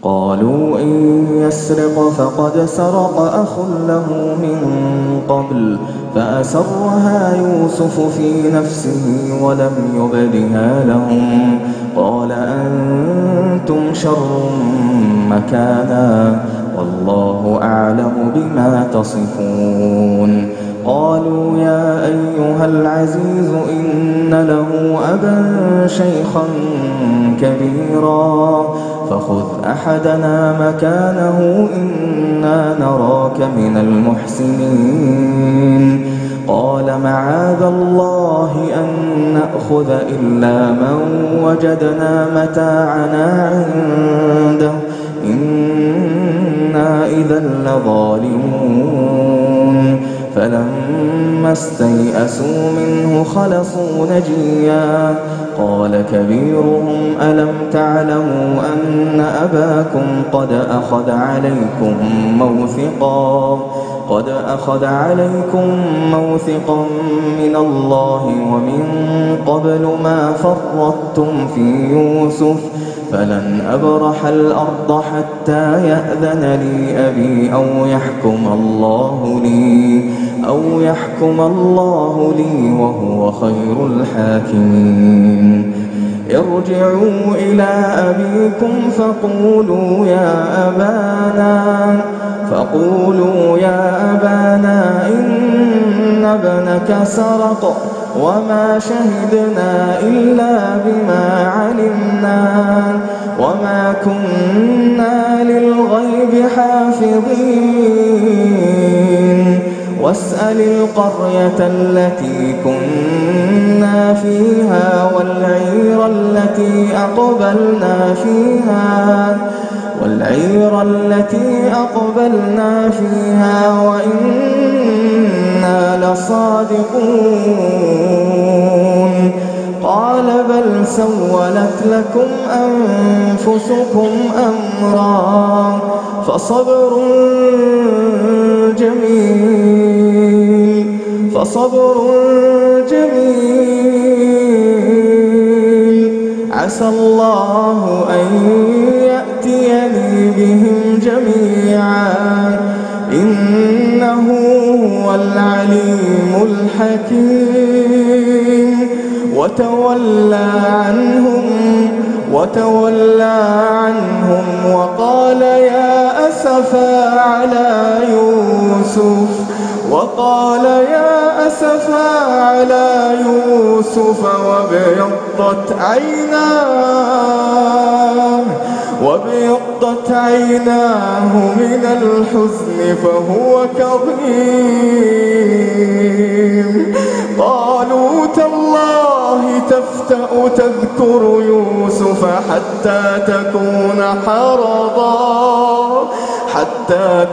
قالوا إن يسرق فقد سرق أخ له من قبل فأسرها يوسف في نفسه ولم يبدها لهم قال أنتم شر مكانا والله أعلم بما تصفون. قالوا يا أيها العزيز إن له أبا شيخا كبيرا فخذ أحدنا مكانه إنا نراك من المحسنين. قال معاذ الله أن نأخذ إلا من وجدنا متاعنا عنده إنا إذا لظالمون. فلما استيئسوا منه خلصوا نجيا قال كبيرهم ألم تعلموا أن أباكم قد أخذ عليكم موثقا من الله ومن قبل ما فرطتم في يوسف فلن أبرح الأرض حتى يأذن لي أبي أو يحكم الله لي وهو خير الحاكمين. ارجعوا إلى أبيكم فقولوا يا أبانا إن ابنك سرق وما شهدنا إلا بما علمنا وما كنا للغيب حافظين. واسأل القرية التي كنا فيها والعير التي أقبلنا فيها وإنا لصادقون. قال بل سولت لكم أنفسكم أمرا فصبر جميل عسى الله أن يأتيني بهم جميعا إنه هو العليم الحكيم. وتولى عنهم وقال يا أسفا على يوسف وابيضت عيناه من الحزن فهو كظيم. قالوا تالله تفتأ تذكر يوسف حتى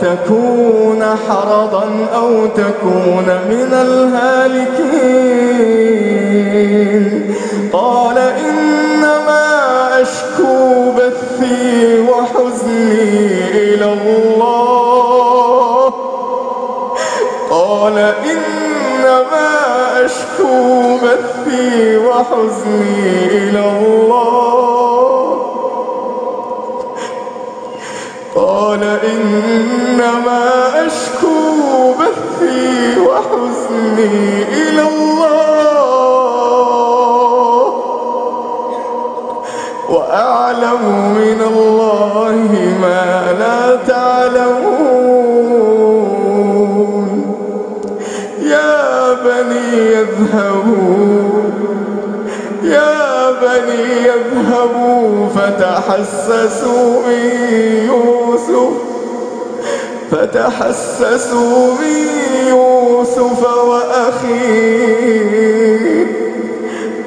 تكون حرضا أو تكون من الهالكين. قال إنما أشكو بثي وحزني إلى الله وأعلم من الله ما لا تعلمون. يا بني اذهبوا فتحسسوا من يوسف وأخيه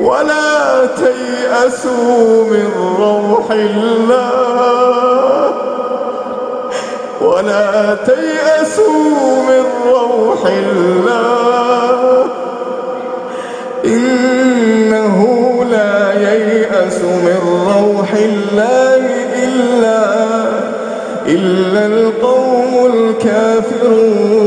ولا تيأسوا من روح الله إنه لا ييأس من روح الله إلا القوم الكافرون.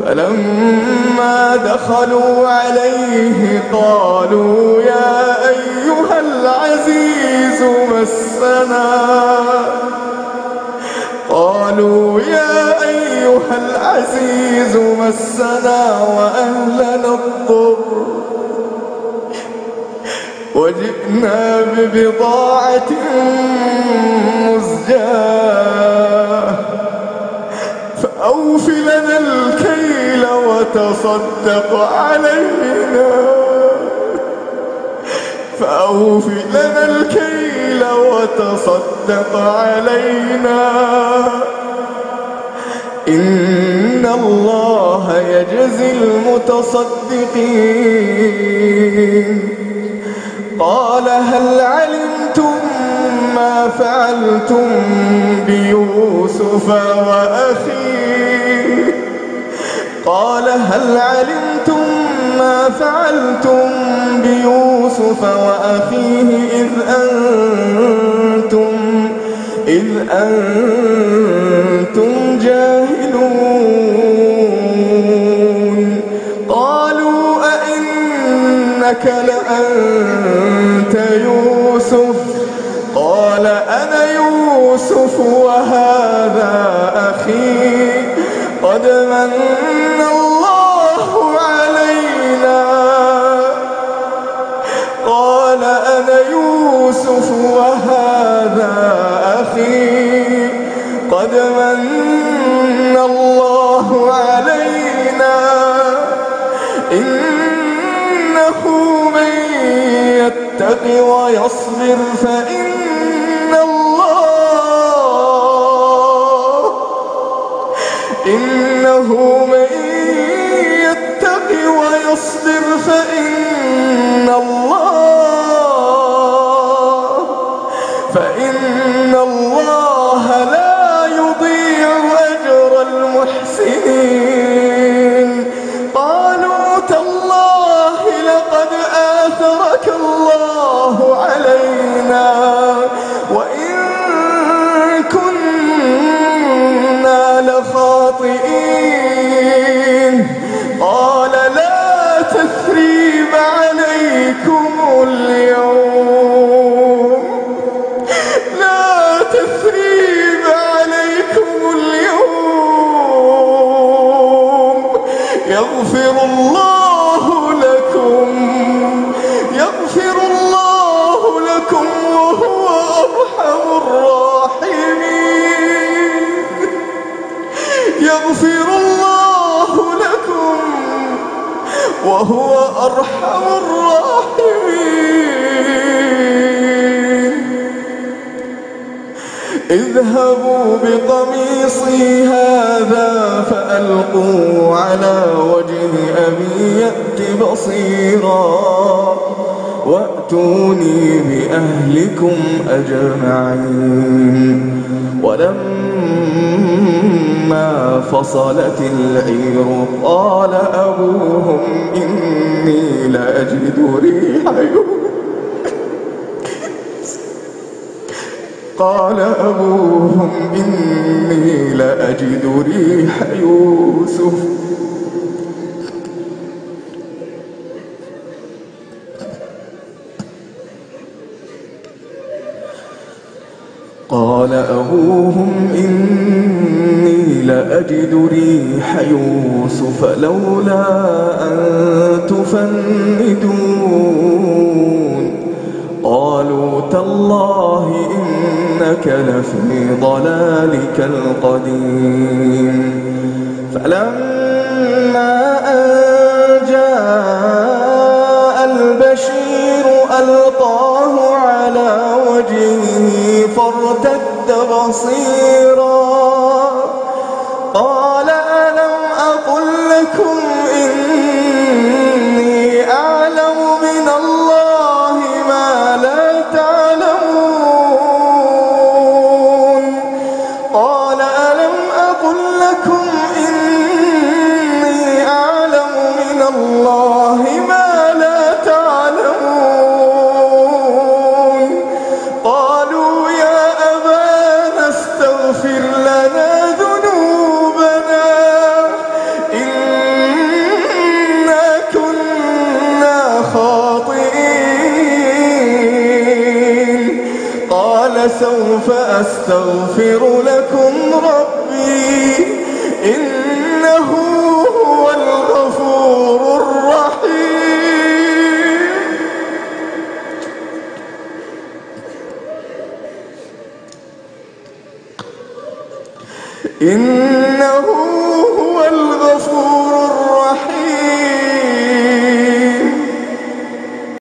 فلما دخلوا عليه قالوا يا أيها العزيز العزيز مسنا. قالوا يا أيها العزيز مسنا وأهلنا الضر وجئنا ببضاعة مزجاة فأوف لنا الكيل وتصدق علينا فأوف لنا الكيل وتصدق علينا إن الله يجزي المتصدقين. قال هل علمتم ما فعلتم بيوسف وأخيه قال هل علمتم ما فعلتم بيوسف وأخيه إذ أنتم جاهلون. قالوا أئنك لأنت يوسف قال أنا يوسف وهذا أخي قد من الله علينا. قال أنا يوسف وهذا أخي قد من الله علينا إنه من يتق ويصبر فإن الله لا يضيع أجر المحسنين. قالوا تالله لقد آثرك الله علينا وإن كنا لخاطئين. قال لا تثريب عليكم اليوم يغفر الله لكم وهو أرحم الراحمين. يغفر الله لكم وهو أرحم الراحمين. اذهبوا بقميصي هذا فألقوا على وجه أبي يأت بصيرا وأتوني بأهلكم أجمعين. ولما فصلت العير قال أبوهم إني لأجد ريح يوسف قال أبوهم إني لأجد ريح يوسف لولا أن تفندون. قالوا تالله إنك لفي ضلالك القديم. فلما أن جاء البشير ألقاه على وجهه فارتد بصيرا قال ألم أقل لكم إني أعلم من الله ما لا تعلمون. قال ألم أقل لكم إني أعلم من الله ما لا تعلمون. قالوا يا أبانا استغفر لنا ذنوبنا إنك فسوف أستغفر لكم ربي إنه هو الغفور الرحيم. إنه